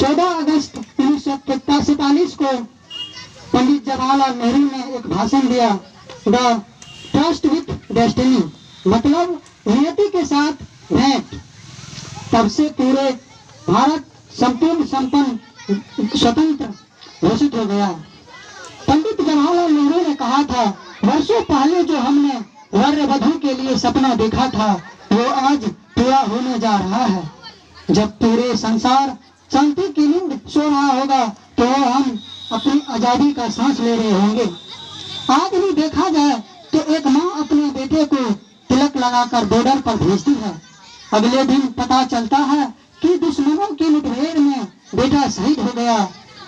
14 अगस्त 1947 को पंडित जवाहरलाल नेहरू ने एक भाषण दिया, द ट्रस्ट विथ डेस्टिनी, मतलब नियति के साथ भेंट। तब से पूरे भारत संपूर्ण संपन्न स्वतंत्र घोषित हो गया। पंडित जवाहरलाल नेहरू ने कहा था, वर्षों पहले जो हमने वर वधू के लिए सपना देखा था वो आज पूरा होने जा रहा है। जब पूरे संसार शांति की नींद सो रहा होगा तो हम अपनी आजादी का सांस ले रहे होंगे। आज भी देखा जाए तो एक माँ अपने बेटे को तिलक लगाकर बॉर्डर पर भेजती है। अगले दिन पता चलता है कि दुश्मनों की मुठभेड़ में बेटा शहीद हो गया।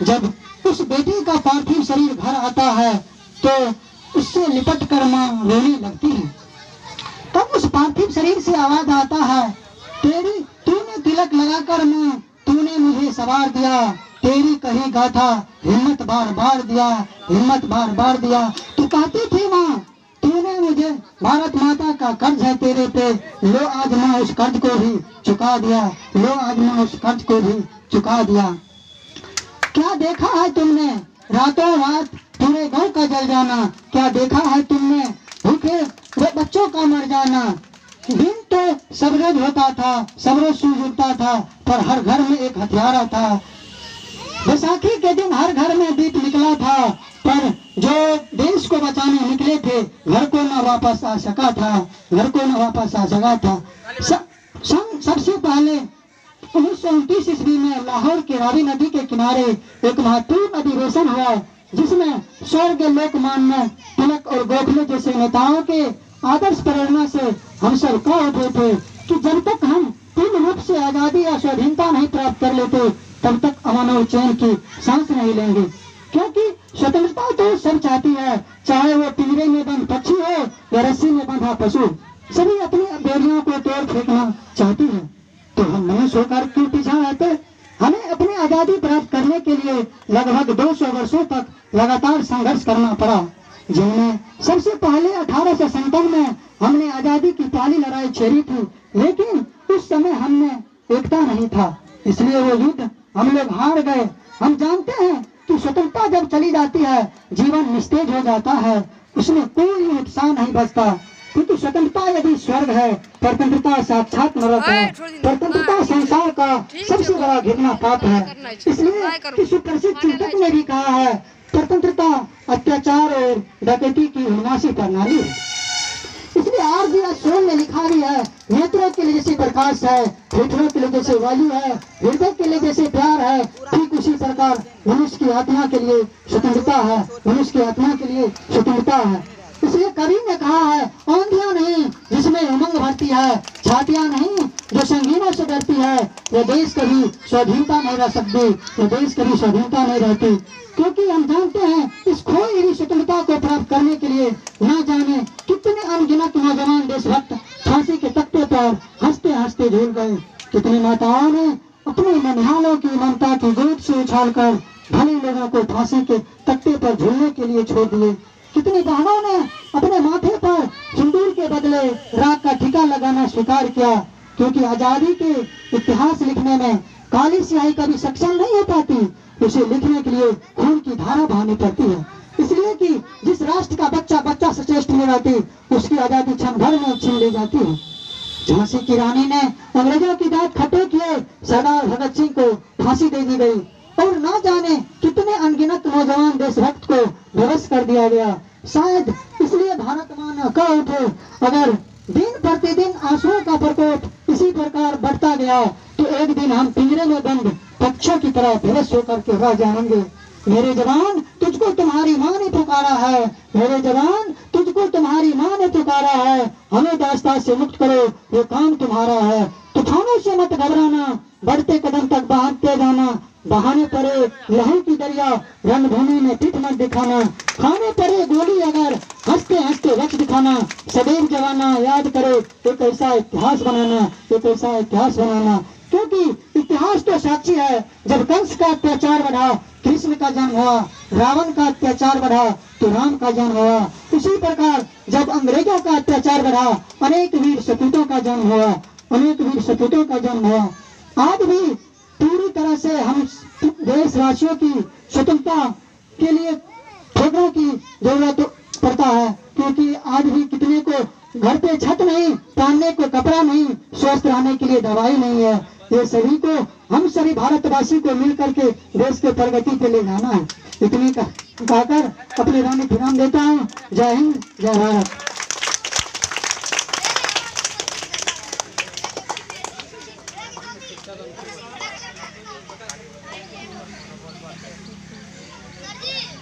जब उस बेटे का पार्थिव शरीर घर आता है तो उससे लिपट कर माँ रोने लगती है। तब उस पार्थिव शरीर से आवाज आता है, तूने तिलक लगाकर माँ, तूने मुझे सवार दिया, तेरी कही गाथा हिम्मत बार बार दिया, हिम्मत बार बार दिया। तू कहती थी माँ, तूने मुझे, भारत माता का कर्ज है तेरे पे, लो आज माँ उस कर्ज को भी चुका दिया, लो आज माँ उस कर्ज को भी चुका दिया। क्या देखा है तुमने रातों रात पूरे गांव का जल जाना, क्या देखा है तुमने भूखे बच्चों का मर जाना। दिन तो सब रोज होता था, सब रोज सूझ उठता था, पर हर घर में एक हथियारा था। बैसाखी के दिन हर घर में दीप निकला था, पर जो देश को बचाने निकले थे घर को न वापस आ सका था, घर को न वापस आ सका था। सबसे पहले 1929 ईस्वी में लाहौर के रावी नदी के किनारे एक महत्वपूर्ण अधिवेशन हुआ, जिसमें स्वर्ग लोकमान्य तिलक और गोखले जैसे नेताओं के आदर्श प्रेरणा से हम सब कह उठे थे कि जब तक हम पूर्ण रूप से आजादी या स्वाधीनता नहीं प्राप्त कर लेते तब तक अमन और चैन की सांस नहीं लेंगे। क्योंकि स्वतंत्रता तो सब चाहती है, चाहे वो पिंजरे में बंद पक्षी हो या रस्सी में बंधा पशु, सभी अपनी बेड़ियों को तोड़ फेंकना चाहती है। तो हम मनुष्य होकर क्यों पीछा रहते? हमें अपनी आजादी प्राप्त करने के लिए लगभग 200 वर्षों तक लगातार संघर्ष करना पड़ा, जिनमें सबसे पहले 1857 में हमने आजादी की पहली लड़ाई छेड़ी थी, लेकिन उस समय हमने एकता नहीं था, इसलिए वो युद्ध हम लोग हार गए। हम जानते हैं कि स्वतंत्रता जब चली जाती है जीवन निस्तेज हो जाता है, उसमें कोई उत्साह नहीं बचता। क्योंकि स्वतंत्रता यदि स्वर्ग है, स्वतंत्रता साक्षात नरक है, स्वतंत्रता संसार का सबसे बड़ा घृणा पाप है। इसलिए किसी प्रसिद्ध चिंतक ने भी कहा है, स्वतंत्रता अत्याचार और डकैती की विनाशी प्रणाली है। इसलिए आर.डी. अशोक ने लिखा भी है, नेत्रों के लिए जैसे प्रकाश है, फेफड़ों के लिए जैसे वायु है, हृदय के लिए जैसे प्यार है, ठीक उसी प्रकार मनुष्य की आत्मा के लिए स्वतंत्रता है, मनुष्य की आत्मा के लिए स्वतंत्रता है। इसलिए कवि ने कहा है, आंधियां नहीं जिसमें उमंग भरती है, छातियां नहीं जो संगीनों से डरती है, यह देश कभी स्वाधीनता नहीं रह सकती, यह देश कभी स्वाधीनता नहीं रहती। क्योंकि हम जानते हैं इस खोई हुई स्वतंत्रता को प्राप्त करने के लिए न जाने कितने अनगिनत नौजवान देशभक्त फांसी के तख्ते पर हंसते हंसते झूल गए। कितनी माताओं ने अपने ननिहालों की ममता की गोद से उछालकर भले लोगों को फांसी के तख्ते पर झूलने के लिए छोड़ दिए। कितनी बहनों ने अपने माथे पर सिंदूर के बदले राख का टीका लगाना स्वीकार किया, क्योंकि आजादी के इतिहास लिखने में काली स्याही कभी सक्षम नहीं हो पाती, उसे लिखने के लिए खून की धारा बहानी पड़ती है। इसलिए कि जिस राष्ट्र का बच्चा सचेष्ट नहीं रहती, उसकी आजादी क्षण भर में छीन ली जाती है। झांसी की रानी ने अंग्रेजों की दांत खट्टे किए, सरदार भगत सिंह को फांसी दे दी गई, और न जाने कितने अनगिनत नौजवान देशभक्त को बेबस कर दिया गया। शायद इसलिए भारत माँ ने कह उठे, अगर दिन प्रतिदिन आंसुओं का प्रकोप इसी प्रकार बढ़ता गया तो एक दिन हम पिंजरे में बंद पक्षियों की तरह बेहोश होकर के रह जाएंगे। मेरे जवान तुझको तुम्हारी माँ ने पुकारा है, मेरे जवान तुझको तुम्हारी माँ ने पुकारा है, हमें दास्तान से मुक्त करो, ये काम तुम्हारा है। तूफानों से मत घबराना, बढ़ते कदम तक बहाते जाना, बहाने पड़े लहू की दरिया रणभूमि में पीठ मत दिखाना, खाने पड़े गोली अगर हंसते हंसते वक्त दिखाना, सदैव जवाना याद करो एक ऐसा इतिहास बनाना, एक ऐसा इतिहास बनाना। क्योंकि इतिहास तो साक्षी है, जब कंस का अत्याचार बढ़ा कृष्ण का जन्म हुआ, रावण का अत्याचार बढ़ा तो राम का जन्म हुआ। उसी प्रकार जब अंग्रेजों का अत्याचार बढ़ा अनेक वीर सपूतों का जन्म हुआ, अनेक वीर सपूतों का जन्म हुआ। आज भी पूरी तरह से हम देशवासियों की स्वतंत्रता के लिए ठोकरों की जरूरत पड़ता है, क्योंकि आज भी कितने को घर पे छत नहीं, पहनने को कपड़ा नहीं, स्वस्थ रहने के लिए दवाई नहीं है। ये सभी को, हम सभी भारतवासी को मिल करके देश के प्रगति पे ले जाना है। इतनी कहकर अपने वाणी विराम देता हूँ। जय हिंद, जय भारत। Sarji